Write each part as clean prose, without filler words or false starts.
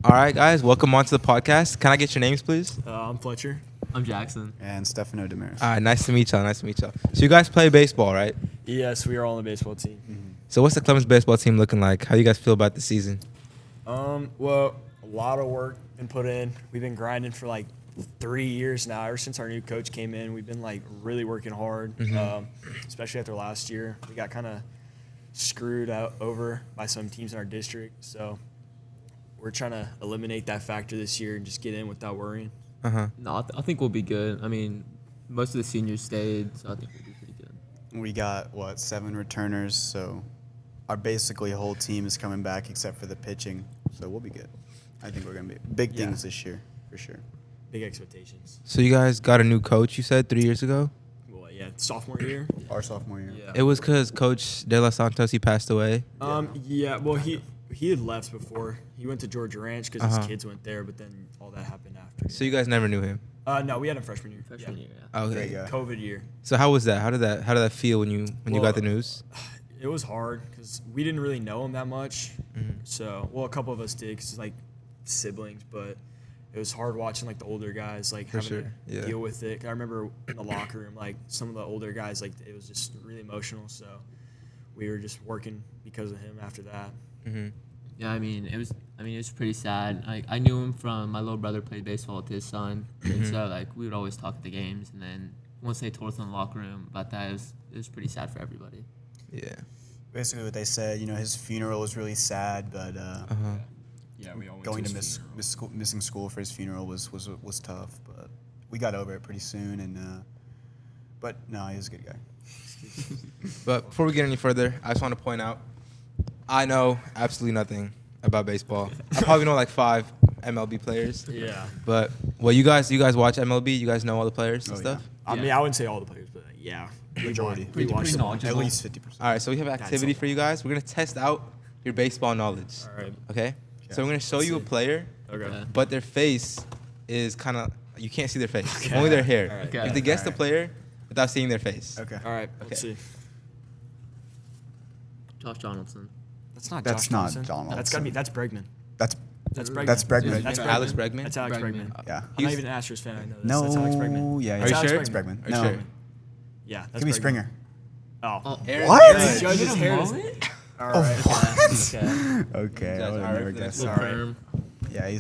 All right, guys, welcome onto the podcast. Can I get your names, please? I'm Fletcher. I'm Jaxon. And Stefano Damaris. All right, nice to meet y'all. Nice to meet y'all. So you guys play baseball, right? Yes, we are all on the baseball team. So what's the Clemens baseball team looking like? How you guys feel about the season? Well, a lot of work been put in. We've been grinding for like 3 years now. Ever since our new coach came in, we've been like really working hard. Especially after last year, we got kind of screwed out over by some teams in our district. So we're trying to eliminate that factor this year and just get in without worrying. No, I think we'll be good. I mean, most of the seniors stayed, so I think we'll be pretty good. We got, 7 returners, so our basically whole team is coming back except for the pitching, so we'll be good. I think we're going to be big things this year, for sure. Big expectations. So you guys got a new coach, you said, 3 years ago? Well, yeah, sophomore year. Our sophomore year. Yeah. It was because Coach De Los Santos, he passed away. Yeah. Well, he had left before. He went to Georgia Ranch because his kids went there, but then all that happened after. So you guys never knew him? No, we had him freshman year. Freshman year, yeah. Okay. Great guy. COVID year. So how was that? How did that feel when you got the news? It was hard because we didn't really know him that much. So, a couple of us did because like siblings, but it was hard watching like the older guys like having to deal with it. I remember in the locker room, like some of the older guys, like it was just really emotional. So we were just working because of him after that. Yeah, it was pretty sad. I knew him from my little brother played baseball with his son, and so like we would always talk at the games. And then once they told us in the locker room about that, it was pretty sad for everybody. Yeah. Basically what they said, his funeral was really sad, but Yeah, we all went going to to his funeral. missing school for his funeral was tough, but we got over it pretty soon. And but no, he was a good guy. But before we get any further, I just want to point out, I know absolutely nothing about baseball. I probably know like 5 MLB players. Yeah. But you guys watch MLB? You guys know all the players and stuff? I mean, I wouldn't say all the players, but yeah, Majority. We watched them all. At least 50%. All right, so we have an activity for you guys. We're going to test out your baseball knowledge. All right. Okay? So we're going to show you a player, Okay. but their face is kind of, you can't see their face. Only their hair. All right. You have to guess the player without seeing their face. Okay. All right. Let's see. Josh Donaldson. That's not. That's Josh not Donaldson. Donaldson. That's gotta be. That's Bregman. That's That's Bregman. That's Bregman. That's Alex Bregman? That's Alex Bregman. Bregman. yeah. I'm not even an Astros fan. I know this. No. That's Alex Bregman. Yeah. Are you Alex sure? It's Bregman. Are you No. sure? Yeah. That's Give me Bregman. Springer. Oh. Aaron What? Judge. Judge's hair is. All right. Okay. I would All have right, never for guessed. the All next right. Confirm. Yeah,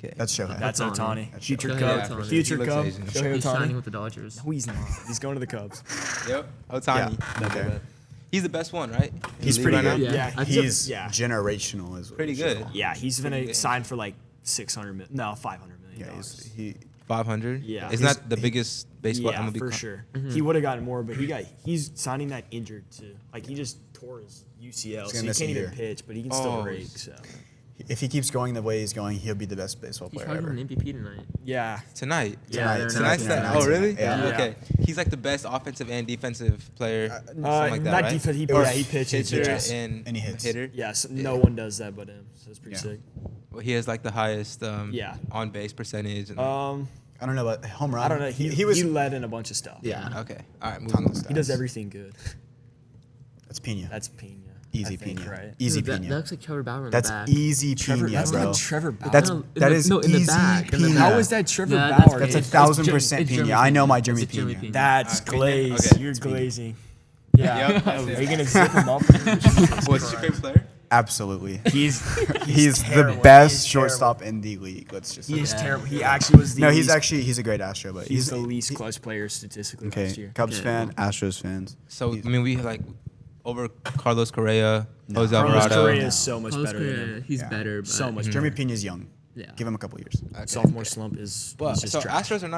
Okay. that's Shohei. That's Ohtani. Ohtani. That's Future Shohei Cub. Ohtani. Future He looks Cub. Asian. Shohei He's signing Ohtani. with the Dodgers. No, he's not. He's going to the Cubs. Yep. Ohtani. Yeah. Okay. He's the best one, right? In He's the pretty league right good. now? Yeah. Yeah. He's yeah. generational as well. Pretty good. Yeah. He's Pretty gonna good. sign for like 600 million. No, 500 million. Yeah, he 500? Yeah. Isn't that the biggest baseball Yeah, MLB for con- sure. He would have gotten more, but he's signing that injured too. Like he just tore his UCL, so gonna he miss a can't even year. pitch, but he can still Oh. rake. So if he keeps going the way he's going, he'll be the best baseball He's player probably ever. an MVP tonight. yeah, Tonight. Yeah, Tonight's tonight. that. Oh, really? Yeah. Okay. He's like the best offensive and defensive player. something like that, not right? defense. He pitches. Pitcher Yes. and he hits. hitter. Yes, no one does that but him. So it's pretty Yeah. sick. Well, he has like the highest Yeah. on base percentage. And I don't know about home run. I don't know. He led in a bunch of stuff. Yeah. okay. All right. Ton Moving of on. stats. He does everything good. That's Pena. That's Pena. Easy I think, Pena. right? Easy That Pena. looks like Trevor Bauer in That's the back. easy Trevor, Pena, that's bro. not Trevor Bauer. That's No, that in is the easy back, in the Pena. back. How is that Trevor Yeah, Bauer? That's It's 1,000% Jimmy Pena. Pena. I know my Jimmy It's Jimmy Pena. Pena. That's Pena? glazed. Okay. You're It's Pena. glazing. Yeah. Yep. Are you gonna zip him up? What's your favorite player? Absolutely. He's the terrible. best He's shortstop in the league. Let's just. He is Yeah. terrible. He actually was the No, he's least, a great Astro, but he's the least clutch player statistically last okay. year. Cubs Okay. fan, Astros fans. So, I mean, we have like over Carlos Correa, Jose Carlos Alvarado. Correa is so much Carlos better than Correa, him. he's Yeah. better. But So much Jeremy better. Pena's young. Yeah. Give him a couple years. Okay. Sophomore slump is But he's just so trash. Astros they're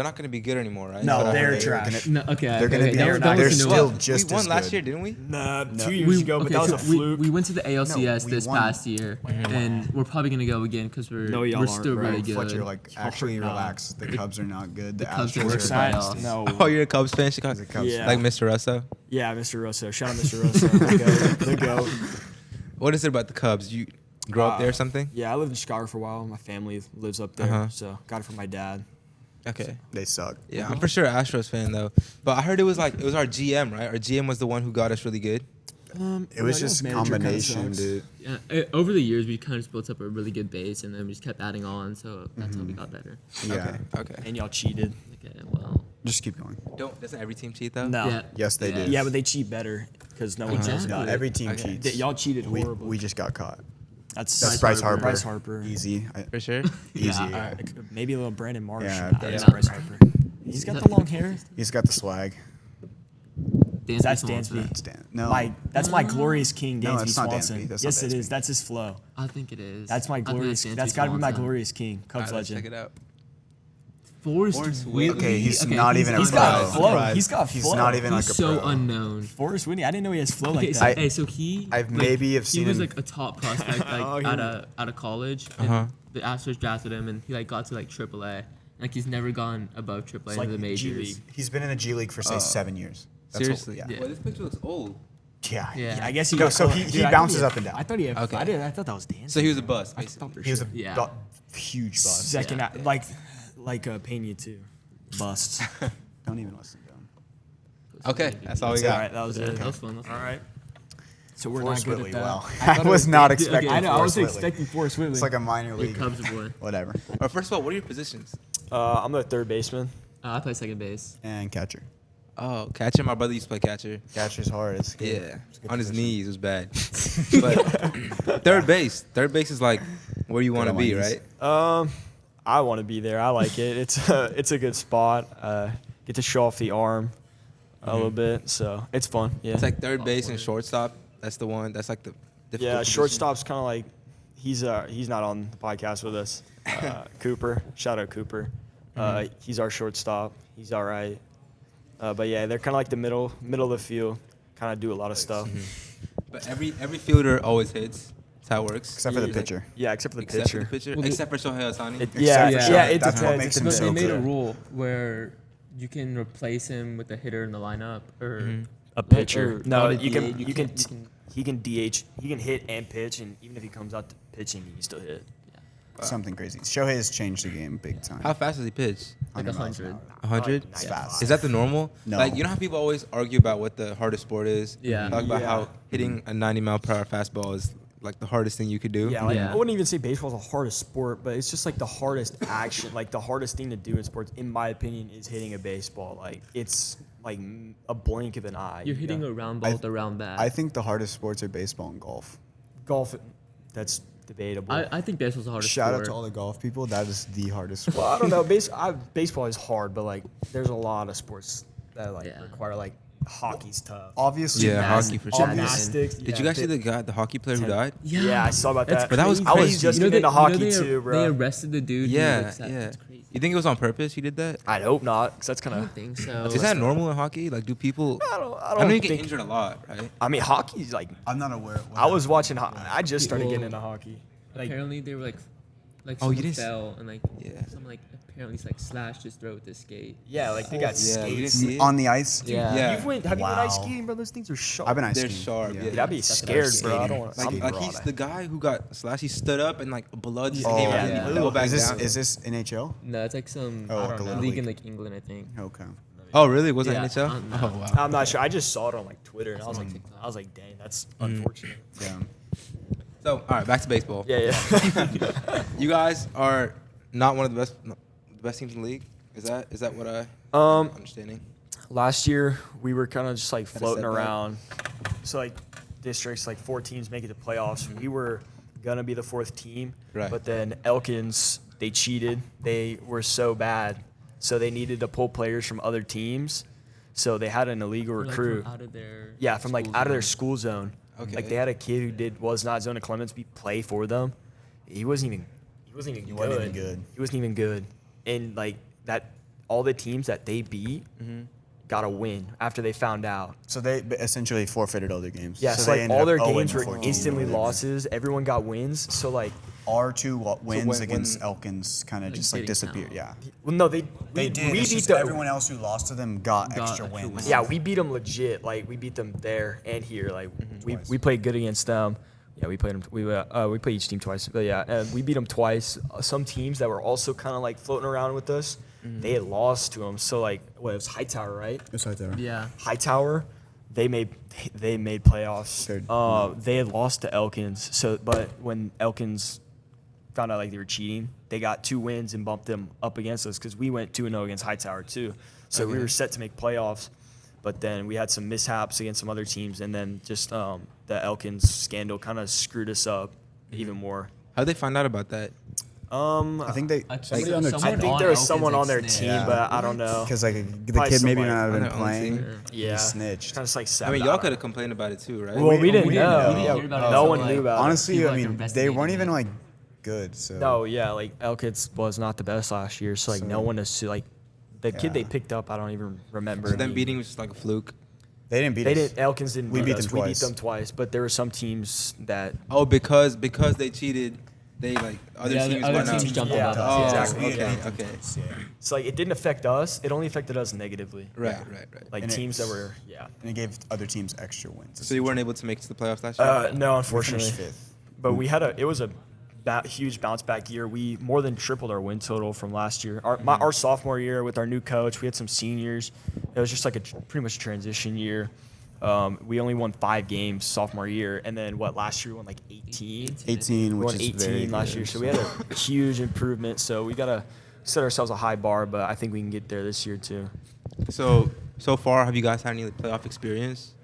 not going to be good anymore, right? No, Is that what I they're heard? trash. No, okay. They're gonna be. they're don't They're listen to still us. just we won as last good. year, didn't we? Nah, 2 years ago, but okay, that was so a fluke. We went to the ALCS we this won. past year, and we're probably gonna go again because No, y'all we're aren't, still bro. really good. Fletcher, like, actually no. relax. The Cubs are not good. The Cubs are Astros worse. are Excited. bad. playoffs. No. Oh, you're a Cubs fan, Chicago? He's a Cubs Yeah. Like Mr. Russo? Yeah, Mr. Russo. Shout out Mr. Russo. The GOAT. What is it about the Cubs? You grow up there or something? Yeah, I lived in Chicago for a while. My family lives up there, Uh-huh. so got it from my dad. Okay. They suck. Yeah, I'm for sure an Astros fan though. But I heard it was our GM, right? Our GM was the one who got us really good. It was just combination, dude. Yeah, over the years, we kind of just built up a really good base, and then we just kept adding on, so that's how we got better. Yeah. Okay. And y'all cheated. Okay, well, Just keep going. Doesn't every team cheat though? No. yeah. Yes, they yeah. do. Yeah, but they cheat better because no one does Exactly. it. No, every team Okay. cheats. Y'all cheated we, horribly. we just got caught. That's Bryce Harper. Bryce Harper. Easy. For sure. Easy. Yeah. Alright. Maybe a little Brandon Marsh. Yeah, Nah, that's- that's Bryce Harper. He's got the long hair. He's got the swag. That's Swanson. Dansby. Stan. No. That's my glorious king, No, Dansby it's not Swanson. Dansby. That's Yes, not it is. Dansby. That's his flow. I think it is. That's my I think glorious. it's That's Dansby got to be my Swanson. glorious king, Cubs Alright, let's check legend. it out. Forrest Whitley. Whitley. Okay, he's Okay, not even a He's pro. got flow. Surprise. He's got He's flow. not even He's like a so pro. unknown. Forrest Whitney. I didn't know he has flow Okay, like so, that. hey, so he. I've maybe have he seen was him- like a top prospect, like Oh, he out of college. And Uh-huh. the Astros drafted him, and he like got to like AAA. Like he's never gone above AAA It's into like the G majors. League. He's been in the G League for say 7 years. That's Seriously. yeah. Yeah. Well, this picture looks old. Yeah. Yeah. I guess he. Go- got so flow. he Dude, I thought bounces had- up and down. I thought he had. Okay. I thought that was dancing. So he was a bust, I basically. thought for He was a sure. Yeah. huge bust. Second, Yeah. like Pena too. Busts. Don't even listen to him. Okay, that's all we All got. right, that was Yeah, it. that was fun. That was fun. All right. So we're Forrest not good Whitley, at that. wow. I thought I it was not okay, expecting I know. I was Forrest Whitley. expecting Forrest Whitley. It's like a minor Your league. Cubs boy. Whatever. First of all, what are your positions? I'm the third baseman. I play second base. And catcher. Oh, catcher. My brother used to play catcher. Catcher's hard. It's good. Yeah, It's a good on his position. knees it was bad. But third base. Third base is like where you want to on my be, knees. right? I want to be there. I like it. It's a good spot. Get to show off the arm a little bit, so it's fun. Yeah. It's like third base and shortstop. That's the one. That's like the difficult Yeah, position. shortstop's kind of like he's not on the podcast with us. Cooper, shout out Cooper. He's our shortstop. He's all right. But yeah, they're kind of like the middle of the field. Kind of do a lot of stuff. But every fielder always hits. That's how it works. Except for the Like, pitcher. Yeah, except for the Except pitcher. for the pitcher. Well, Except for Shohei Ohtani. Yeah, for yeah, Shohei. it That's what depends. makes him But so they made a good. rule where you can replace him with a hitter in the lineup, or A pitcher. or No, on a you DH, can. He can DH. He can hit and pitch, and even if he comes out to pitching, he can still hit. Something crazy. Shohei has changed the game big time. How fast does he pitch? like 100 miles an 100. hour. 100? It's fast. Is that the normal? No. Like, you know how people always argue about what the hardest sport is? Yeah. Talk about Yeah. how hitting a 90-mile-per-hour fastball is like the hardest thing you could do. Yeah, like, Yeah. I wouldn't even say baseball's the hardest sport, but it's just like the hardest action, like the hardest thing to do in sports, in my opinion, is hitting a baseball. Like it's like a blink of an eye. You're you hitting know? a round ball I- with a round bat. I think the hardest sports are baseball and golf. Golf. That's debatable. I think baseball's the hardest Shout out sport. to all the golf people. That is the hardest sport. well, I don't know. Baseball is hard, but like there's a lot of sports that like Yeah. require like hockey's tough. Obviously, Yeah, hockey for sure. Gymnastics. Did you guys see the hockey player who died? Yeah, I saw about That's that. But that was I was crazy. just You know getting into hockey they, too, They bro. arrested the dude. who, Yeah, like, said- yeah. That's crazy. You think it was on purpose he did that? I'd hope not, because that's kind I of. don't think so. Is that normal in hockey? Like, do people... I don't I know you get think. injured a lot, right? I mean, hockey's like. I'm not aware. Of what I was watching. I just started Well, getting into hockey. Like, Apparently they were like Oh, you someone didn't fell and like Yeah. someone like apparently like slashed his throat with his skate. yeah, like they got Yeah, we didn't skates. see it. on the ice. Yeah. Yeah. Have you been ice Wow. skating, bro? Those things are sharp. I've been ice They're skating. sharp, yeah. Dude, I'd be That's what scared, ice bro. I skating. don't want. Like he's the guy who got slashed. He stood up and like blood just Oh, came out yeah. and he fell back Is this down. NHL? No, it's like some Oh, I like don't a know, little league in league. like England, I think. Okay. Oh, really? Was that Yeah, NHL? on- Oh, wow. I'm not sure. I just saw it on like Twitter, and I was on like, TikTok. dang, that's unfortunate. Yeah. So, all right, back to baseball. Yeah, yeah. You guys are not one of the best teams in the league. Is that what I'm understanding? Last year we were kind of just like Had a floating setback. around. So like districts, like 4 teams make it to playoffs. We were gonna be the 4th team, Right. but then Elkins, they cheated. They were so bad, so they needed to pull players from other teams. So they had an illegal Or, like, recruit. from out of their Yeah, from like school out of their zone. school zone. Okay. Like they had a kid who was not Zona Clemensby play for them. He wasn't even good. He wasn't even good. He wasn't even good. And like that, all the teams that they beat got a win after they found out. So they essentially forfeited all their games. Yeah, so they like ended all up their 0 games were 14 instantly or whatever. losses. Everyone got wins. So like, Our 2 wins when- against when- Elkins kind of Like, just like didn't disappeared. count. Yeah. well, no, They we did. We It's beat just them. everyone else who lost to them got Got extra extra wins. wins. Yeah, we beat them legit. Like we beat them there and here. Like Twice. we played good against them. Yeah, we played them. We played each team twice. But yeah, we beat them twice. Some teams that were also kind of like floating around with us, they had lost to them. So like, what, it was Hightower, right? It's right there. Yeah. Hightower, they made playoffs. No. They had lost to Elkins. But when Elkins found out like they were cheating, they got 2 wins and bumped them up against us because we went 2-0 against Hightower too. So we were set to make playoffs, but then we had some mishaps against some other teams, and then just the Elkins scandal kind of screwed us up even more. How'd they find out about that? I think they somebody on their I think there was someone on their team, Yeah. but I don't know. because like the Probably kid maybe somebody not have on been their own playing. team. Yeah, He snitched. Kind of like sad I mean, about y'all it. could have complained about it too, right? Well, we didn't we know. didn't know. Yeah, We heard about it no until, one like, knew about it. Honestly, People, I like, mean, they investigating weren't even it. like good. So No, yeah, like Elkins was not the best last year, so like no So- one is like the kid they Yeah. picked up. I don't even remember. So them any- beating was just like a fluke. they didn't beat They us. didn't. Elkins didn't. We beat us. them We beat twice. them twice, but there were some teams that. Oh, because they cheated, they like other Yeah, teams other went teams out. jumped Yeah. above us. Oh, Yeah. Exactly. okay. So like it didn't affect us. It only affected us negatively. Right. Like And teams that it's- were and it gave other teams extra wins. So you weren't able to make it to the playoffs last year? no, We finished unfortunately. 5th. But we had it was a huge bounce back year. We more than tripled our win total from last year. Our sophomore year with our new coach, we had some seniors. It was just like pretty much a transition year. We only won 5 games sophomore year, and then last year we won like 18. 18, We which won is 18 very last good, year, so we had a huge improvement. So we gotta set ourselves a high bar, but I think we can get there this year too. So far, have you guys had any playoff experience?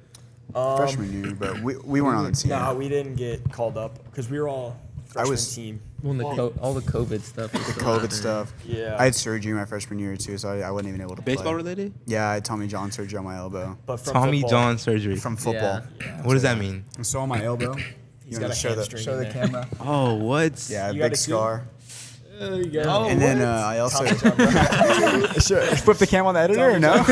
freshman year, but we weren't on the team. No, we didn't get called up because we were all freshman team. All the COVID stuff. The COVID stuff. Yeah. I had surgery my freshman year too, so I wasn't even able to Baseball play. related? Yeah, I had Tommy John surgery on my elbow But from Tommy football, John surgery. from football. What does that mean? So on my elbow. He's You got want a to show hamstring show in the there. camera? Oh, what? Yeah, a You got big it too? scar. There you go. Oh, And then what? I also flip the cam on the editor or no?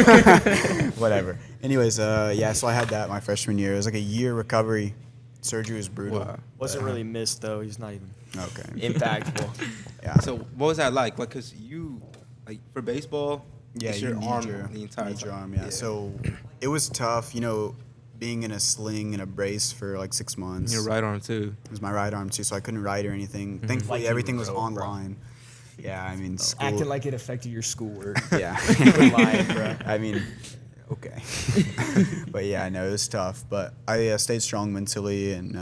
Whatever. Anyways, yeah, so I had that my freshman year. It was like a year recovery. Surgery was brutal. Wow. Wasn't really missed though. He's not even Okay. impactful. Yeah. So what was that like? Like, cause you, like for baseball, Yeah, it's you your need arm your, the entire need your time. arm. Yeah. So it was tough, being in a sling and a brace for like 6 months. Your right arm too. It was my right arm too, so I couldn't write or anything. Mm-hmm. Thankfully, Like you everything was wrote, bro. online. Yeah, I mean, school. Acting like it affected your schoolwork. Yeah. Quit lying, bro. I mean, okay. But yeah, I know it was tough, but I stayed strong mentally and.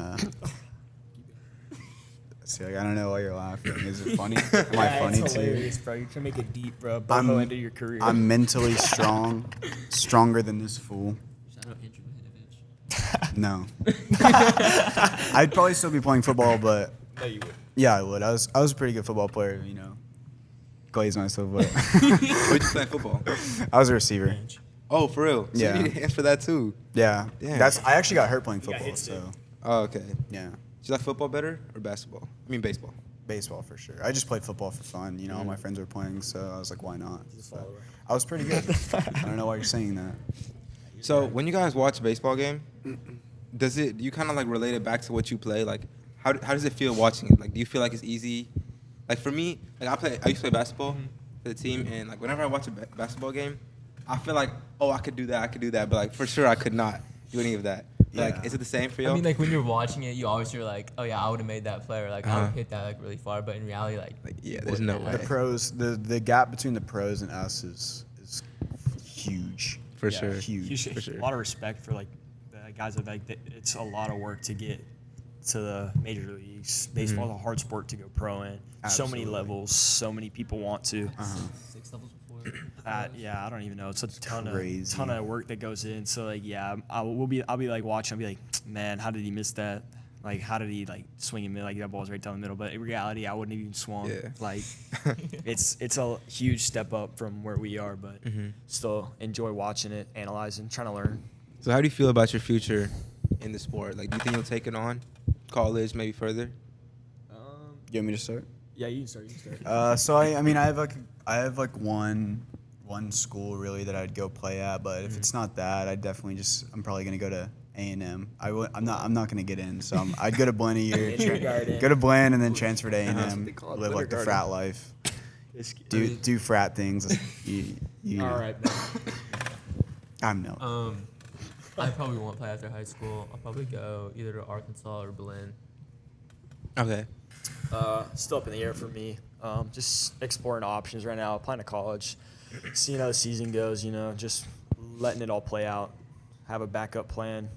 See, like, I don't know why you're laughing. Is it funny? Am I funny it's too? hilarious, bro. You're trying to make it deep, bro. I'm- Boho into your career. I'm mentally strong, stronger than this fool. Shout out Andrew Minovich. No. I'd probably still be playing football, but no, you would. yeah, I would. I was a pretty good football player, Glaze myself, but Where'd you play football? I was a receiver. Oh, for real? So Yeah. you need hands for that too. Yeah. Damn. I actually got hurt playing You got football, hit so too. Oh, okay. yeah. Do you like football better or basketball? I mean baseball. Baseball for sure. I just played football for fun. All Mm-hmm. my friends were playing, so I was like, why not? He's a But follower. I was pretty good. I don't know why you're saying that. So when you guys watch a baseball game, do you kind of like relate it back to what you play? Like, how does it feel watching it? Like, do you feel like it's easy? Like for me, like I used to play basketball for the team, and like whenever I watch a basketball game, I feel like, oh, I could do that, but like for sure I could not do any of that. Like, Yeah. is it the same for you? I mean, like when you're watching it, you always are like, oh yeah, I would have made that play, or like I would Uh-huh. hit that like really far. But in reality, like yeah, there's no wouldn't. way. The pros, the gap between the pros and us is huge. For Yeah, sure. Huge. For sure. A lot of respect for like the guys that it's a lot of work to get to the major leagues. Baseball is a hard sport to go pro in. So many Absolutely. levels, so many people want to. 6 levels before. Yeah, I don't even know. It's a ton crazy. of work that goes in. So like, yeah, I'll be like watching. I'll be like, man, how did he miss that? Like, how did he like swing and like that ball's right down the middle? But in reality, I wouldn't even swung. Yeah. Like, it's a huge step up from where we are, but still enjoy watching it, analyzing, trying to learn. So how do you feel about your future in the sport? Like, do you think you'll take it on, college, maybe further? You want me to start? Yeah, you can start. You can start. So I mean, I have like one school really that I'd go play at, but if it's not that, I'm probably gonna go to A&M. I'm not gonna get in, so I'd go to Blinn a year, Kindergarten. go to Blinn and then transfer to That's what A&M, they call it, live like the kindergarten. frat life, It's- do frat things. You All right, man. I'm no. I probably won't play after high school. I'll probably go either to Arkansas or Berlin. Okay. Still up in the air for me. Just exploring options right now. Applying to college. Seeing how the season goes. Just letting it all play out. have a backup plan.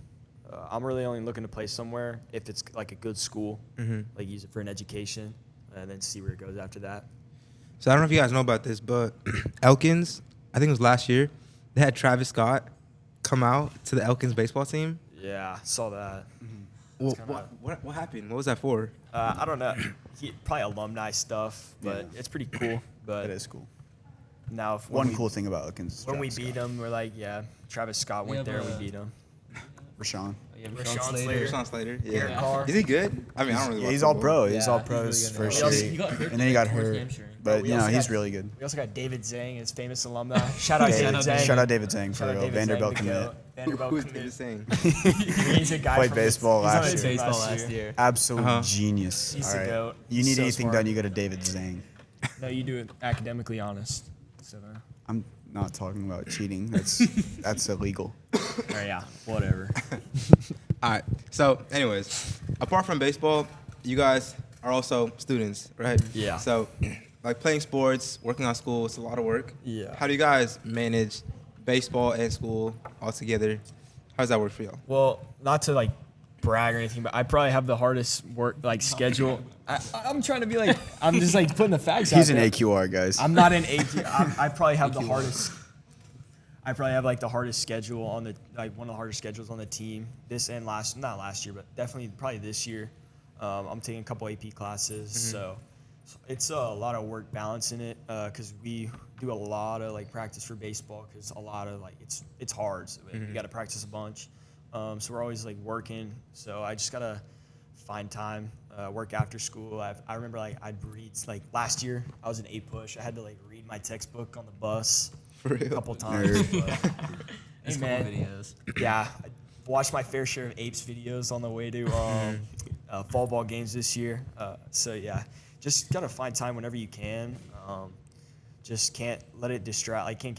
I'm really only looking to play somewhere if it's like a good school, like use it for an education, and then see where it goes after that. So I don't know if you guys know about this, but Elkins, I think it was last year, they had Travis Scott come out to the Elkins baseball team. Yeah, saw that. Well, what happened? What was that for? I don't know. Probably alumni stuff, but Yeah. it's pretty cool. But That is cool. now, if One cool thing about Elkins is when we Travis beat Scott. them, we're like, yeah, Travis Scott went there, we beat him. Rashawn. Yeah, Rashawn Slater. Rashawn Slater. Aaron Yeah. Carr. Is he good? I mean, I don't really. Yeah, watch he's all football. pro. He's Yeah, all he's pro really his good first now. year. He got hurt And then he got towards hurt. hamstring. But, We you know, also he's got- really good. We also got David Zhang, his famous alumni. Shout out David Zhang. Shout out David Zhang for Shout out real. David Vanderbilt Zhang, the commit. goat. Vanderbilt Who's commit. David saying? He's a guy Played from baseball he's on last the year. team Baseball last year. Absolute Uh-huh. genius. He's all the right. goat. You need So anything smart. done, you go to David Zhang. No, you do it academically honest. So, I'm not talking about cheating. That's illegal. yeah, whatever. All right. So, anyways, apart from baseball, you guys are also students, right? Yeah. So, like playing sports, working on school, it's a lot of work. Yeah. How do you guys manage baseball and school all together? How does that work for y'all? Well, not to like brag or anything, but I probably have the hardest work schedule. I'm trying to be like, I'm just like putting the facts out He's an there. AQR, guys. I'm not an AQ. I probably have the hardest. I probably have like the hardest schedule on the one of the hardest schedules on the team. This and not last year, but definitely probably this year. I'm taking a couple AP classes, so it's a lot of work balancing it because we do a lot of like practice for baseball because a lot of like it's hard. So you got to practice a bunch. So we're always like working. So I just gotta find time, work after school. I remember like I'd read like last year I was an 8-push. I had to like read my textbook on the bus For a real? couple times. But, There's hey, a couple man, videos. yeah, I watched my fair share of Apes videos on the way to fall ball games this year. So yeah, just gotta find time whenever you can. Just can't let it distract. I can't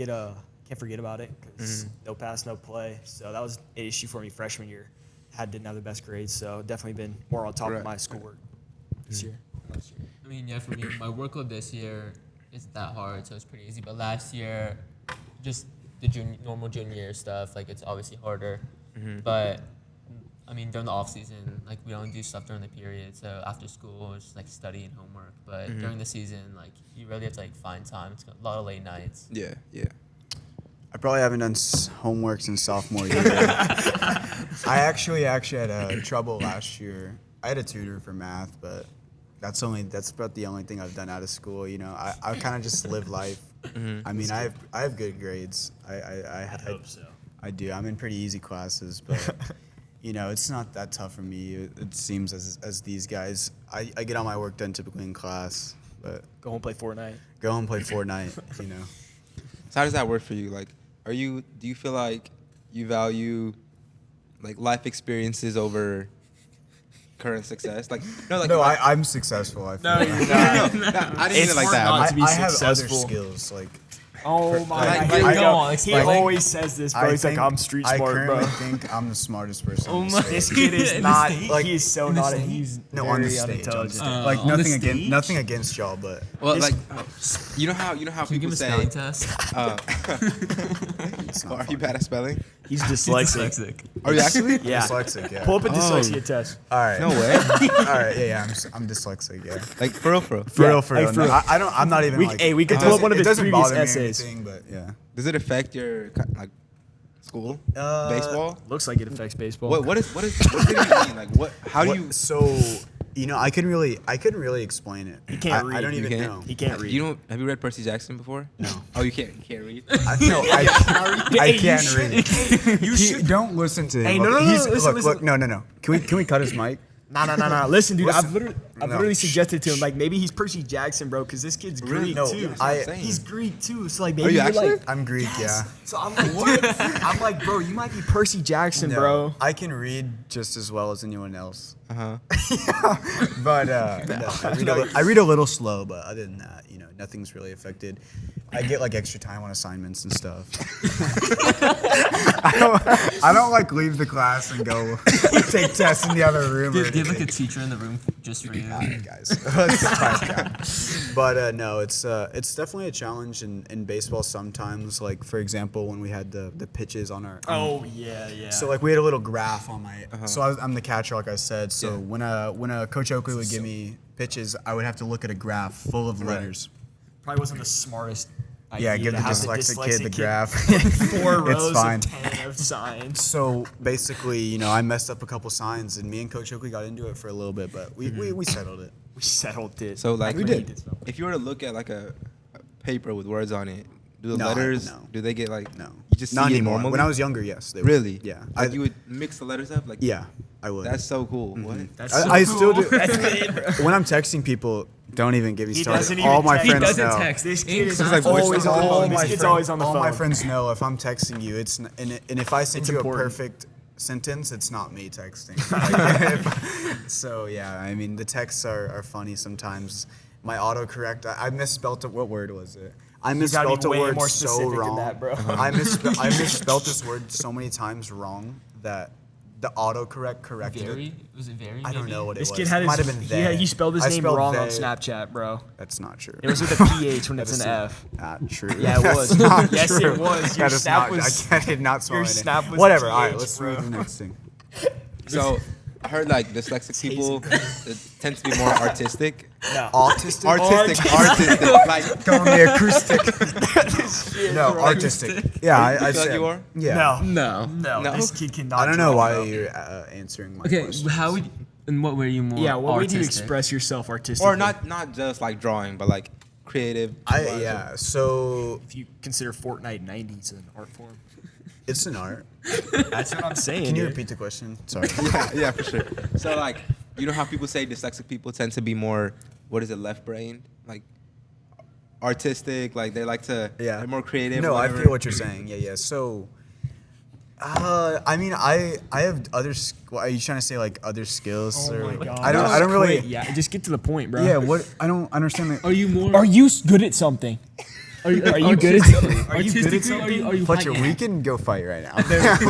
forget about it because no pass, no play. So that was an issue for me freshman year. Didn't have the best grades, so definitely been more on top Right. of my schoolwork this year. Last year. I mean, yeah, for me, my workload this year isn't that hard, so it's pretty easy. But last year, just the normal junior year stuff, like it's obviously harder. But I mean, during the off season, like we don't do stuff during the period. So after school, it's just like study and homework. But during the season, like you really have to like find time. It's a lot of late nights. Yeah. I probably haven't done homework since sophomore year. I actually had trouble last year. I had a tutor for math, but that's about the only thing I've done out of school. You know, I kind of just live life. I mean, I have good grades. I hope so. I do. I'm in pretty easy classes, but you know, it's not that tough for me. It seems as these guys. I get all my work done typically in class, but Go home, play Fortnite. go home and play Fortnite. You know. So how does that work for you? Like, do you feel like you value like life experiences over current success? Like, I'm successful. I feel No, like. you're no, I didn't mean it like hard that. not but- to be I have other successful. skills like. Oh my Like, God! like, Here we go go. on, He explain. always says this, bro. He's like, I'm street I smart, bro. currently think I'm the smartest person. Oh on the my- stage. This kid is In the not. stage? Like, he is so In the not. stage? He's No, very on the stage. On the unintelligent. stage. Like on the nothing against stage? nothing against y'all, but Well, This- like, you know how Can you give people him a say, spelling test? it's not are you funny. bad at spelling? He's dyslexic. Dyslexic. Are you actually? Yeah. Dyslexic, yeah. Pull up a Oh. dyslexia test. All right. No way. All right. Yeah. I'm dyslexic. Yeah. Like for real, for real. For Yeah, real. For like real. for No, real. I don't. I'm not even. We- like, hey, we could it pull up doesn't- one of it his doesn't previous bother me or essays. anything, but yeah. Does it affect your like school, baseball? Looks like it affects baseball. What did it mean? Like what? How do you? So you know, I couldn't really explain it. He can't read. I don't You even can't? know. He can't read. You don't? Have you read Percy Jackson before? No. Oh, you can't. You can't read. I you can't should- read. You He- should. don't listen to him. Hey, no, okay? no, no, He's- listen, look, no. Can we cut his mic? Nah. Listen, dude. I've Listen. literally No. suggested to him like maybe he's Percy Jackson, bro, because this kid's Really? Greek No, too. that's what I'm saying. He's Greek too, so like Are maybe you you're actually? like. I'm Greek, yeah. So I'm like, what? I'm like, bro, you might be Percy Jackson, bro. I can read just as well as anyone else. Uh-huh. But no, I read a little slow, but other than that, you know, nothing's really affected. I get like extra time on assignments and stuff. I don't like leave the class and go take tests in the other room. Do you have like a teacher in the room just for you? Guys. Let's quiet down. But no, it's definitely a challenge in baseball sometimes. Like for example, when we had the pitches on our yeah. So like we had a little graph on my so I'm the catcher, like I said. So when Coach Oakley would give me pitches, I would have to look at a graph full of letters. Probably wasn't the smartest. Yeah, give the have dyslexic kid the graph. 4 rows It's fine. of 10 of signs. So basically, I messed up a couple signs, and me and Coach Oakley got into it for a little bit, but we settled it. We settled it. So like, We did. if you were to look at like a paper with words on it, do the No, letters? no. Do they get like? No, You just not see it anymore. normally? When I was younger, yes. They would. Really? Yeah. Like you would mix the letters up? Like Yeah, I would. That's so cool. What? That's I still do. That's it, bro. When I'm texting people, don't even get me He started. doesn't All even my text. friends He doesn't know. text. This kid is It's like voice always notes on the on phone. the This phone. kid's always on the all phone. my friends know if I'm texting you, and if I send It's you important. a perfect sentence, it's not me texting. So yeah, I mean the texts are funny sometimes. My autocorrect, I misspelled it. What word was it? I gotta misspelled be a way word more so specific than wrong. that, bro. I misspelled this word so many times wrong that the autocorrect corrected Very? it. Was it very? I don't maybe? know what it This was. kid had Might his. have been they. He spelled his I name spelled wrong on they. Snapchat, bro. That's not true. It was with a PH when it's an That is F. Not true. Yeah, it That's was. not Yes, true. it was. Your That is snap not, was- I did not spell your it. snap was Whatever. All right, TH, let's bro. read the next thing. So I heard like dyslexic people tend to be more artistic. No. Autistic. Artistic. Like Calling me acoustic. No, bro. artistic. Yeah, I you feel said. like you are? Yeah. No. No. No? This kid cannot. I don't know draw, why bro. you're answering my Okay, question. how would? In what way are you more? Yeah, what way do you artistic? express yourself artistically? Or not just like drawing, but like creative. Yeah. So If you consider Fortnite 90s an art form. it's an art. That's what I'm saying. Can you dude. repeat the question? Sorry. Yeah, for sure. So like, you know how people say dyslexic people tend to be more, what is it, left-brained, like artistic, like they like to, they're more creative. No, I whatever. feel what you're saying. Yeah. So, I mean, I have other. Well, are you trying to say like other skills? Oh or, my god. I don't really. Quit. Yeah, just get to the point, bro. Yeah. What? I don't understand. Are you more? Are you good at something? Are you good at something? Are you good at Artistically, something? are you Fletcher, heightened? we can go fight right now.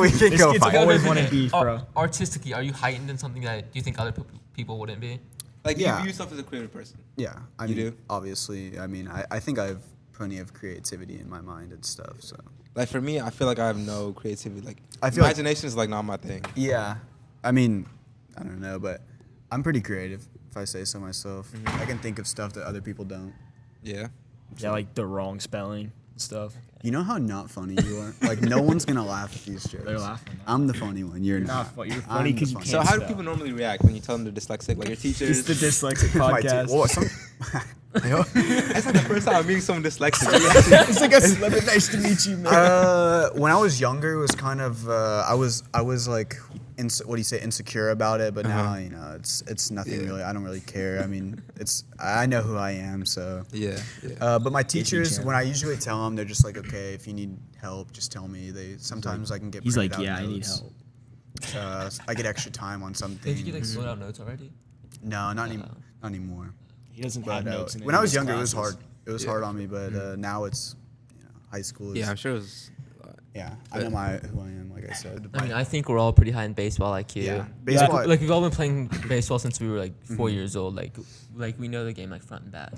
we can This go kid's fight. always wanted beef, bro. Artistically, are you heightened in something that you think other people wouldn't be? Like Yeah. you view yourself as a creative person. Yeah, I You mean, do? obviously. I mean, I think I have plenty of creativity in my mind and stuff. So Like for me, I feel like I have no creativity. Like I feel like- imagination is like not my thing. yeah, I mean, I don't know, but I'm pretty creative if I say so myself. I can think of stuff that other people don't. Yeah. Yeah, like the wrong spelling and stuff. You know how not funny you are? Like, no one's gonna laugh at these jokes. They're laughing now. I'm the funny one. You're not. You're I'm funny the because you funny can't. So how do spell. people normally react when you tell them they're dyslexic? Like your teachers. It's the dyslexic My te- podcast. well, some- That's like the first time I'm meeting someone dyslexic. It's like a celebrity. Nice to meet you, man. when I was younger, it was kind of I was like what do you say, insecure about it. But now it's nothing really. I don't really care. I mean, I know who I am. So Yeah. but my teachers, channel. when I usually tell them, they're just like, okay, if you need help, just tell me. Sometimes I can get. He's like, printed out yeah, I need notes. help. I get extra time on something. Did you get like sort out notes already? No, not anymore. He doesn't But have notes. In when I any was of his younger, it was classes. hard. It was hard on me, but now it's high school. Is, Yeah, I'm sure it was. yeah, I know who I am. Like I said, I mean, I think we're all pretty high in baseball IQ. yeah, Like, baseball. like we've all been playing baseball since we were like 4 years old. Like we know the game like front and back.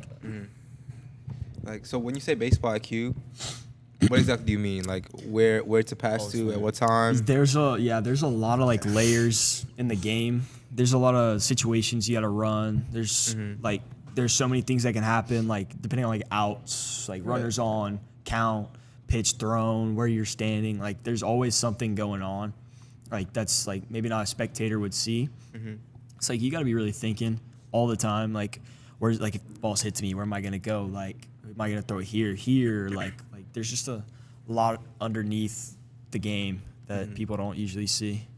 Like, so when you say baseball IQ, what exactly do you mean? Like, where to pass to at what time? There's a lot of like layers in the game. There's a lot of situations you got to run. There's like there's so many things that can happen. Like depending on like outs, like runners on, count, pitch thrown, where you're standing. Like there's always something going on. Like that's like maybe not a spectator would see. It's like you got to be really thinking all the time. Like where's like if the ball hits me, where am I gonna go? Like am I gonna throw it here? Like there's just a lot underneath the game that people don't usually see.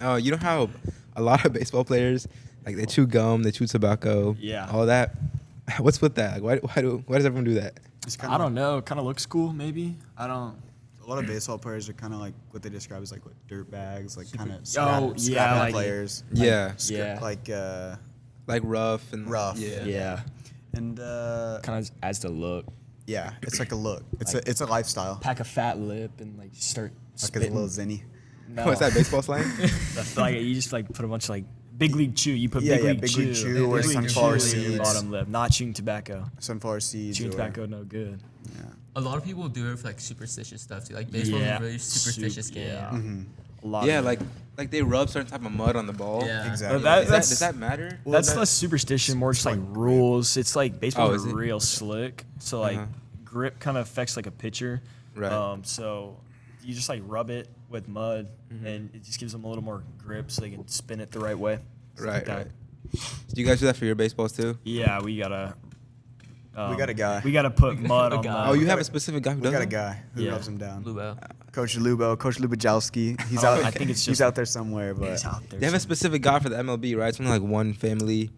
Oh, you know how a lot of baseball players, like they chew gum, they chew tobacco, Yeah. all that. What's with that? Like, why does everyone do that? It's I don't know. Kind of looks cool, maybe. I don't. A lot of baseball players are kind of like what they describe as like what dirt bags, like kind of Oh, yeah, scrappy like- players. Yeah, Yeah. like rough and Rough. Yeah, Yeah. And Kind of adds to look. Yeah, it's like a look. It's a lifestyle. Pack a fat lip and like start Like a spitting. little zinny. No. What's that, baseball slang? Like you just like put a bunch of like big league chew. You put Yeah, big yeah, league big chew, league chew or Big league sunflower chew in your seeds. bottom lip, not chewing tobacco. Sunflower seeds. Chewing or- tobacco, no good. Yeah. A lot of people do it for like superstitious stuff too. Like baseball's a really superstitious game. Yeah. Mm-hmm. A lot. Yeah, of like they rub certain type of mud on the ball. Yeah. Exactly. Does that matter? That's less superstition, more just like rules. It's like baseball is is it? real slick, so like Uh-huh. grip kind of affects like a pitcher. Right. So you just like rub it with mud, and it just gives them a little more grip, so they can spin it the right way. Stuff like Right, that. right. Do you guys do that for your baseballs too? Yeah, we gotta. We got a guy. We gotta put mud a on. guy. Oh, you The, have a specific guy who We does got a that? guy who Yeah. rubs them down. Lubo. Coach Lubajowski. He's Oh, out. I think it's he's just- out there somewhere, but he's out there. They have a somewhere. specific guy for the MLB, right? Something like one family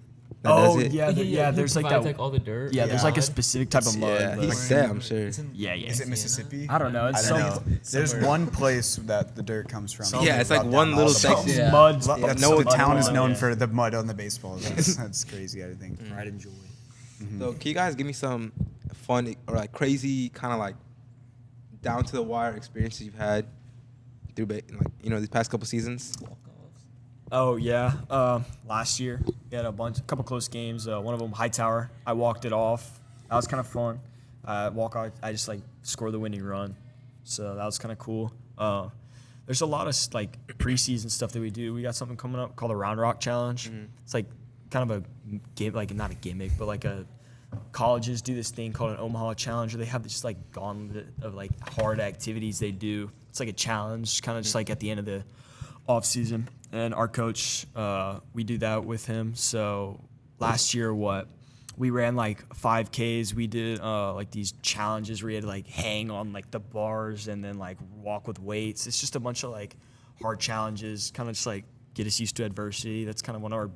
that Oh does it. yeah, Who there's like provides, that. all the dirt. Yeah, there's like a mud. specific type of mud. Yeah, but- he's set, I'm sure. Yeah, yeah. is it Louisiana? Mississippi? I don't know. It's I don't some- know. There's one place that the dirt comes from. Some- Yeah, it's They like rub one down little all the balls. section. Yeah. Mud. That's no the mud town is mud, known yeah. for the mud on the baseballs. That's crazy. I think. Pride and joy. So can you guys give me some fun or like crazy kind of like down to the wire experiences you've had through these past couple seasons? Walk-offs. Oh yeah. Last year we had a couple close games. One of them Hightower. I walked it off. That was kind of fun. Walk out. I just like scored the winning run. So that was kind of cool. There's a lot of like preseason stuff that we do. We got something coming up called the Round Rock Challenge. It's like kind of a game, like not a gimmick, but like a colleges do this thing called an Omaha Challenge, where they have this like gauntlet of like hard activities they do. It's like a challenge, kind of just like at the end of the off season. And our coach, we do that with him. So last year, we ran like 5Ks. We did like these challenges where you had to like hang on like the bars and then like walk with weights. It's just a bunch of like hard challenges, kind of just like get us used to adversity. That's kind of one of our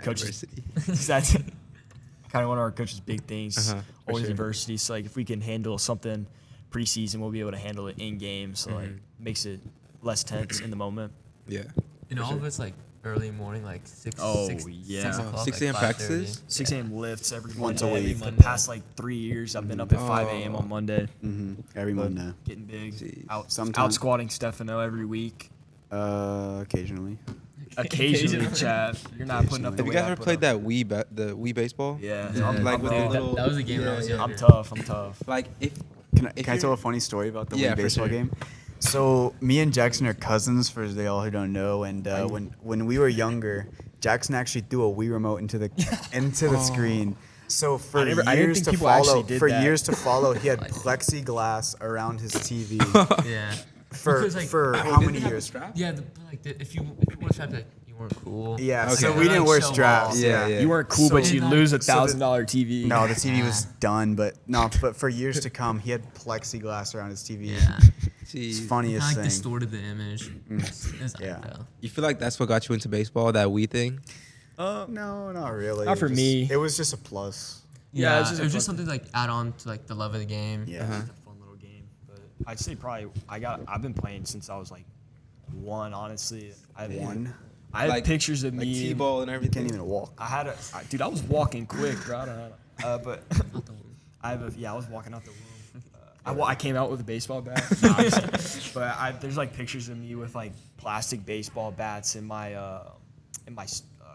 coaches. Adversity. That's kind of one of our coaches' big things. For Always sure. adversity. So like if we can handle something preseason, we'll be able to handle it in game. So like makes it less tense in the moment. Yeah. And all of it's like early morning, like 6 Oh, 6 yeah. 6 o'clock, 6 like a.m. 5:30. practices? 6 a.m. lifts every Once a Monday. week. For the Monday. past like 3 years, I've been up at 5 a.m. on Monday, Every Monday. getting big. Jeez. Out Sometimes- squatting Stefano every week. Occasionally. Occasionally, Chad. You're not putting up the Have you weight guys I ever put played up. that the Wii baseball? Yeah. Yeah. I'm, Like I'm, with uh, the That, little. that was a game when I was Yeah. younger. I'm tough. I'm tough. Like if Can If I tell you're- a funny story about the Yeah, Wii for baseball sure. game? So me and Jaxon are cousins, for the all who don't know. And when we were younger, Jaxon actually threw a Wii remote into the screen. So for I didn't years think to people actually follow, did for that. years to follow, he had plexiglass around his TV. Yeah. For Because, like, for Oh, how did many they have a years? strap? Yeah, if you wore straps, like, you weren't cool. Yeah, Okay. so They, we didn't like, wear show straps. off. Yeah, yeah. You weren't cool, So- but you lose a so the- $1,000 TV. No, the TV was done, but for years to come, he had plexiglass around his TV. Yeah. It's Jeez. funniest Kind of like thing. distorted the image. It's Yeah. though. You feel like that's what got you into baseball, that Wii thing? No, not really. Not for me. It was just a plus. Yeah, Yeah, it's just it a was just fun- something like add on to like the love of the game. Yeah. It's a fun little game. But I'd say probably I've been playing since I was like 1. Honestly, I have Like- pictures of Like me. T-ball and You everything. can't even walk. Dude, I was walking quick, bro. I don't know. But I was walking out the womb. I came out with a baseball bat. But there's like pictures of me with like plastic baseball bats in my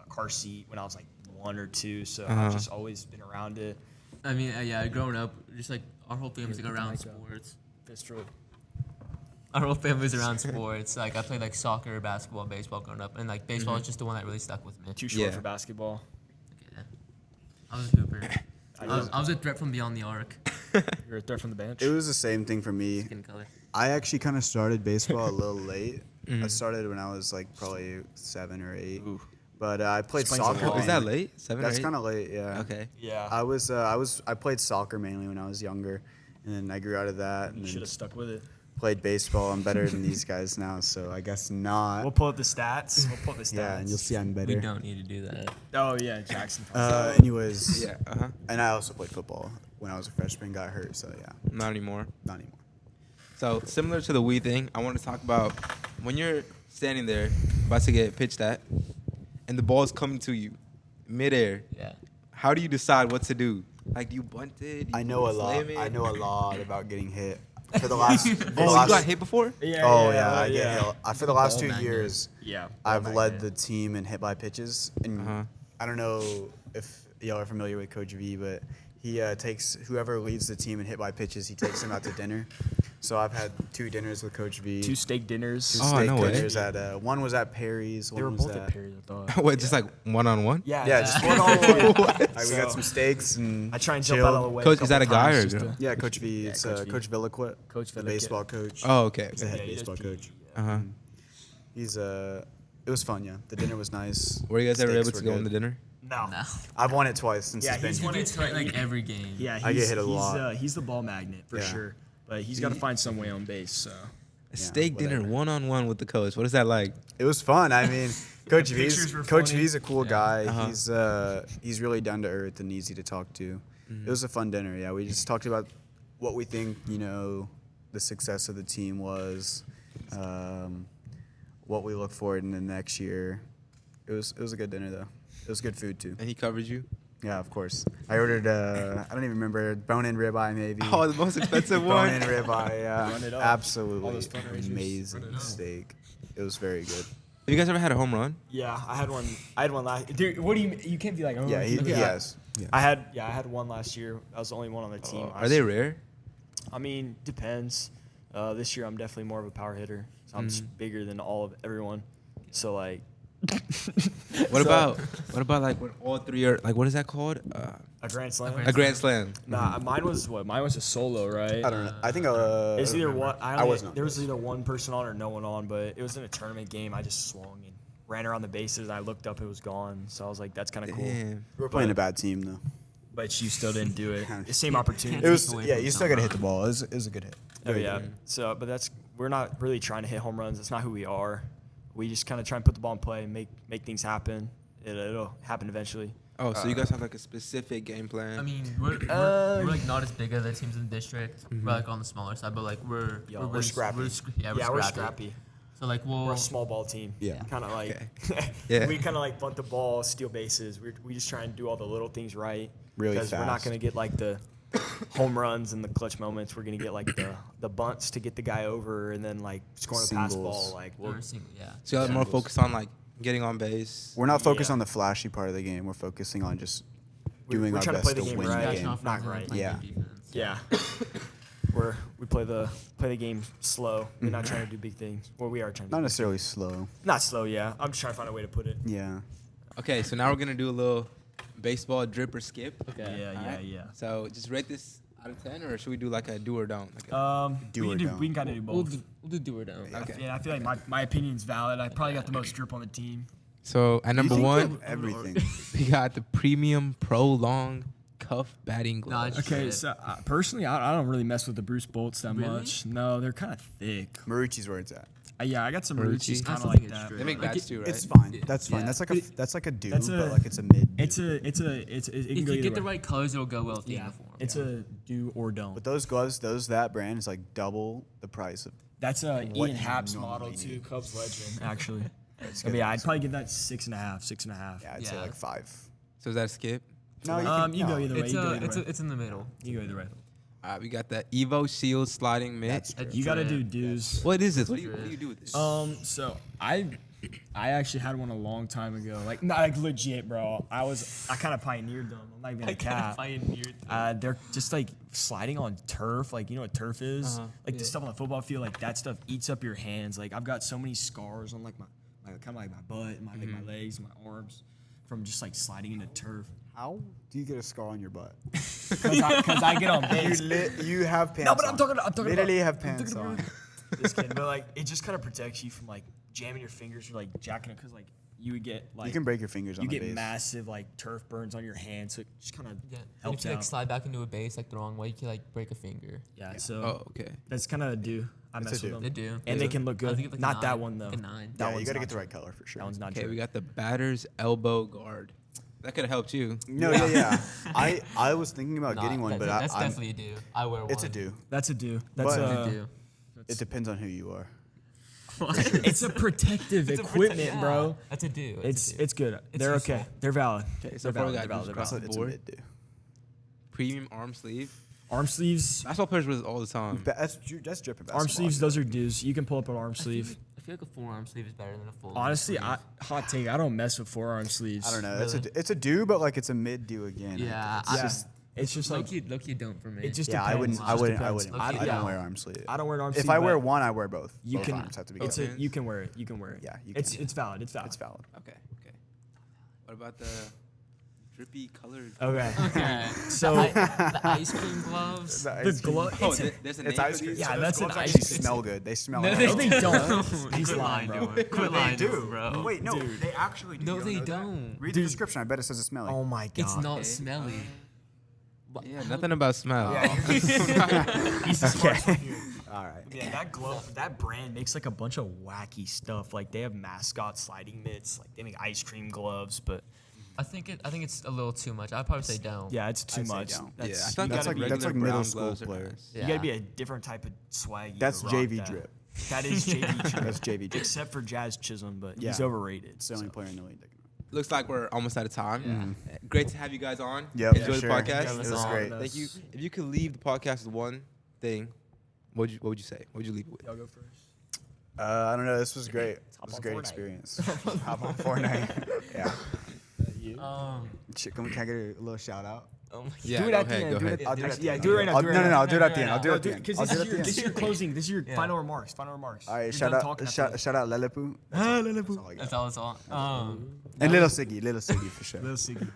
car seat when I was like 1 or 2. So I've just always been around it. I mean, yeah, growing up, just like our whole family's like around like, sports. Fist roll. Our whole family's around sports. Like I played like soccer, basketball, baseball growing up, and like baseball is just the one that really stuck with me. Too short Yeah. for basketball. Okay, I was a hooper. I was a threat from beyond the arc. You're a threat from the bench. It was the same thing for me. Skin color. I actually kind of started baseball a little late. I started when I was like probably 7 or 8. But I played Explains a soccer. lot. Was that mainly. late? 7 That's or 8? kind of late, yeah. Okay. Yeah. I played soccer mainly when I was younger, and then I grew out of that You and should then have stuck with it. played baseball. I'm better than these guys now, so I guess not. We'll pull up the stats. Yeah, and you'll see I'm We better. don't need to do that. Oh yeah, Jaxon. Anyways, Yeah. and I also played football when I was a freshman. Got hurt, so yeah, Not anymore. not anymore. So similar to the Wii thing, I want to talk about when you're standing there about to get pitched at, and the ball's coming to you, midair. Yeah. How do you decide what to do? Like, do you bunt it? Do I you know a lot. slam it? I know a lot about getting hit. For the last. Oh, you got hit before? Yeah. I get hit. For the last 2 magnet. years, Yeah. I've led the team in hit by pitches, and Uh-huh. I don't know if y'all are familiar with Coach V, but he takes whoever leads the team in hit by pitches. He takes them out to dinner. So I've had 2 dinners with Coach V. 2 steak dinners. 2 Oh, steak no way. dinners at one was at Perry's. They One were was both at Perry's, I thought. What, just like one-on-one? Yeah, just one on one. we got some steaks and I try and jump out of the chilled. way. Coach, is that a couple guy times or a just girl? to- Yeah, Coach V. Yeah, It's Coach V. Coach Villaquit, Coach the Villaquit. baseball coach. Oh, okay. He's the head Yeah, he does baseball PE, coach. Uh-huh. He's It was fun, yeah. The dinner was nice. Were you guys ever Steaks able to were go on the good. dinner? No. No. I've won it twice since Yeah, he's been he's here. won He it. gets hit like every game. Yeah, I get hit a lot. He's the ball magnet for Yeah. sure, but he's got to find some way on base. So A steak dinner whatever. one-on-one with the coach. What is that like? It was fun. I mean, Coach pictures were Coach funny. V's a cool guy. Uh-huh. He's really down to earth and easy to talk to. Mm-hmm. It was a fun dinner. Yeah, we just talked about what we think, the success of the team was, what we look forward in the next year. It was a good dinner though. It was good food too. And he covered you? Yeah, of course. I ordered I don't even remember, bone-in ribeye maybe. Oh, the most expensive one? Bone-in ribeye, yeah. Run it up. All Absolutely those fundraisers. amazing steak. It was very good. Have you guys ever had a home run? yeah, I had one last. Dude, what do you can't be like? Oh, Yeah, he look at that. has. Yeah. I had one last year. I was the only one on the team. Are they rare? I mean, depends. This year I'm definitely more of a power hitter. So I'm just bigger than everyone. So like. What about like when all 3 are like, what is that called? A grand slam? A grand slam. Nah, mine was what? Mine was a solo, right? I don't know. I think It's either one. I wasn't on There was base. either one person on or no one on, but it was in a tournament game. I just swung and ran around the bases. And I looked up, it was gone. So I was like, that's kind of cool. Damn. We were playing a bad team though. But you still didn't do it. The same opportunity. It was away yeah. from You still got to hit the ball. It was a good hit. Oh yeah. So, but we're not really trying to hit home runs. That's not who we are. We just kind of try and put the ball in play, and make things happen. It'll happen eventually. Oh, so you guys have like a specific game plan? I mean, we're like not as big as the teams in the district. We're like on the smaller side, but like we're really scrappy. We're scrappy. So like We're a small ball team. Yeah. Kind of like Yeah. we kind of like bunt the ball, steal bases. We just try and do all the little things right. Really Because we're not fast. gonna get like the home runs and the clutch moments. We're gonna get like the bunts to get the guy over, and then like scoring a pass Singles. ball. Like Or single, yeah. so y'all are more focused on like getting on base. We're not focused Yeah. on the flashy part of the game. We're focusing on just We're doing our trying to best play the to game win right. the game. Not right. Yeah. Yeah. We play the game slow. We're not trying to do big things. Well, we are trying to. Not necessarily slow. Not slow, yeah. I'm just trying to find a way to put it. Yeah. Okay, so now we're gonna do a little baseball drip or skip. Okay. Yeah. So just rate this out of 10, or should we do like a do or don't? Like Do or don't. We can kind of do both. We'll do or don't. Okay. Yeah, I feel like my opinion's valid. I probably got the most drip on the team. So at number You think one, of everything. we got the premium pro long cuff batting No, glove. it's- Okay, Shit. so personally, I don't really mess with the Bruce Bolts that Really? much. No, they're kind of thick. Marucci's where it's at. Yeah, I got some Marucci. Marucci's I kind still of like think it's that. true. They make Like bats it- too, right? It's fine. That's fine. Yeah. That's like a do, That's but a- like it's a mid. It's it If can you go get either the way. right colors, it'll go well with the Yeah, uniform. it's a do or don't. But those gloves, that brand is like double the price of. That's what Ian you Happ's normally model need. too, Cubs legend, actually. It's But good. yeah, I'd probably give that 6.5. 6.5. Yeah, I'd say Yeah. like 5. So is that a skip? No, you You can, can go either way. It's You go either way. it's in the middle. You go either way. We got the Evo Shield sliding mitt. That's true. You got to do Drip. dues. What is this? What do you do with this? So I actually had one a long time ago. Like not like legit, bro. I kind of pioneered them. I'm not even a cat. They're just like sliding on turf. Like you know what turf is? Like the stuff on the football field. Like that stuff eats up your hands. Like I've got so many scars on like my kind of like my butt, and like my legs, my arms, from just like sliding into turf. How do you get a scar on your butt? Because I get on base. You have pants. No, but on. I'm talking Literally about, have pants on. Just kidding. But like it just kind of protects you from like jamming your fingers or like jacking it, because like you would get like You can break your fingers on you the get base. massive like turf burns on your hands, so it just kind of Yeah. And if helps you like out. slide back into a base like the wrong way, you can like break a finger. Yeah, so Oh, okay. that's kind of a do. I mess a with do. them. They do. And they can look I good. think it's like Not a that 9, one though. like a 9. That Yeah, you one's got to not get the true. right color for sure. That one's not Okay, true. we got the batter's elbow guard. That could have helped you. No, yeah. I was thinking about Nah, getting one, but that's I'm, definitely a do. I wear one. it's a do. That's a do. That's But- It's a a do. It depends on who you are. it's a protective It's a equipment, yeah, bro. That's a do. It's good. It's They're useful. okay. They're valid. Okay, so They're far we valid. got They're just valid. across They're the It's a board. mid do. premium arm sleeve. Arm sleeves. Basketball players wear this all the time. That's dripping basketball. Arm sleeves, those are dues. You can pull up an arm sleeve. I feel like a forearm sleeve is better than a full. Honestly, sleeve. hot take. I don't mess with forearm sleeves. I don't know. Really? It's a do, but like it's a mid do again. Yeah, It's just like low-key don't for me. it just Yeah, depends. I wouldn't. Look, I yeah. don't wear arm sleeve. I don't wear an arm sleeve. If I wear but one, I wear both. you Both can. arms have to be It's covered. you can wear it. You can wear it. Yeah, you It's can. it's valid. It's valid. It's valid. Okay. What about the drippy colored? Okay. Okay. So the ice cream gloves. the glove. Oh, It's a, there's a name It's for ice cream. these? yeah, that's an They ice actually cream. smell good. They smell. No, like they ice cream. don't. He's Quit lying, lying, bro. dude. Quit lying, They to us, do, bro. Wait, no, Dude. they actually do. No, You they know that? don't. Read the description. I bet it says it's smelly. Oh my god. It's not Okay. smelly. Yeah, nothing about smell. He's the smartest one here. All right. Yeah, that glove, that brand makes like a bunch of wacky stuff. Like they have mascot sliding mitts. Like they make ice cream gloves, but I think it's a little too much. I'd probably say don't. yeah, it's too I'd say much. don't. Yeah, I That's, thought you that's gotta like be, that's like regular middle brown school gloves are players. nice. you gotta be a different type of swag. That's to rock JV that. drip. That is JV drip. That's JV drip. Except for Jazz Chisholm, but Yeah. he's overrated. It's the only player in the league that can. Looks like we're almost out of time. Great to have you guys on. Yep, Enjoy for the sure. podcast. It It was was on. great. Thank you. If you could leave the podcast with one thing, what would you say? What would you leave it with? Y'all go first. I don't know. This was great. It Hop was a on great Fortnite. experience. Hop on Fortnite. Yeah. Can I get a little shout out? Oh my Yeah, do it go at the ahead. end. Go do ahead. it, I'll do do it it at at the end. the Do it right now. Do it right now. I'll do it at the end. I'll do it at the end. Because I'll this do is it your at this the is your end. closing. This is your Yeah. final remarks. Final remarks. All right. You're Shout done out. talking after Shout this. out Lelepu. That's all I got. That's all it's on. And Little Siggy for sure. Little Siggy.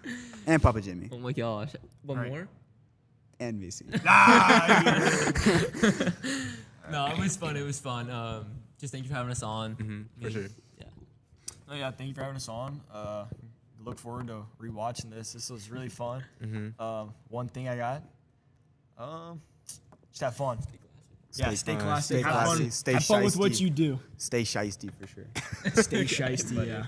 And Papa Jimmy. Oh my gosh. One Right. more? And VC. No, it was fun. It was fun. Just thank you for having us on. For sure. Yeah. Oh yeah, thank you for having us on. Look forward to rewatching this. This was really fun. One thing I got, just have fun. Yeah, stay classy. Stay Have classy. fun. Stay Have fun with what shiesty. you do. Stay shiesty for sure. Stay shiesty. Yeah.